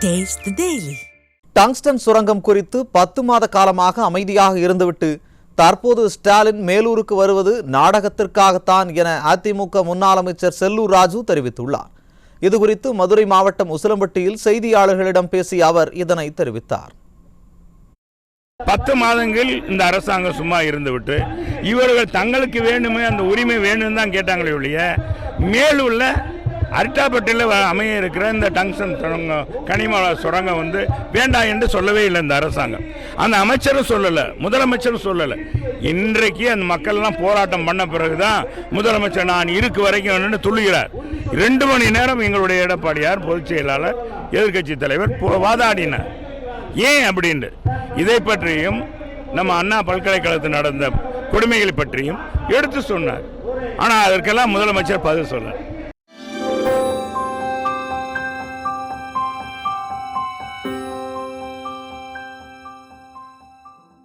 Taste the Daily. Tungsten சுரங்கம் குறித்து 10 மாத காலமாக அமைதியாக இருந்துவிட்டு தற்போது ஸ்டாலின் மேலூருக்கு வருவது நாடகத்திற்காகத்தான் என அதிமுக முன்னாள் அமைச்சர் செல்லூர் ராஜு தெரிவித்துள்ளார். இதுகுறித்து மதுரை மாவட்டம் உசிலம்பட்டியில் செய்தியாளர்களிடம் பேசிய அவர் இதனை தெரிவித்தார். 10 மாதங்கள் இந்த அரசாங்கம் சும்மா இருந்துவிட்டு இவர்கள் தங்களுக்கு வேணுமே அந்த உரிமை வேணும்னு தான் கேட்டாங்களே ஒழிய மேலூர்ல அரிட்டாப்பட்டியில் அமைய இருக்கிற இந்த டங்ஸ்டன் சுரங்கம் கனிம சுரங்கம் வேண்டாம் என்று சொல்லவே இல்லை இந்த அரசாங்கம். அந்த அமைச்சரும் சொல்லலை, முதலமைச்சரும் சொல்லலை. இன்றைக்கு அந்த மக்கள்லாம் போராட்டம் பண்ண பிறகுதான் முதலமைச்சர் நான் இருக்கு வரைக்கும் துள்ளுகிறார். 2 மணி நேரம் எங்களுடைய எடப்பாடியார் பொதுச் செயலாளர் எதிர்கட்சி தலைவர் வாதாடினார். ஏன் அப்படின்ட்டு இதை பற்றியும் நம்ம அண்ணா பல்கலைக்கழகத்தில் நடந்த கொடுமைகளை பற்றியும் எடுத்து சொன்னார். ஆனால் அதற்கெல்லாம் முதலமைச்சர் பதில் சொன்னார்.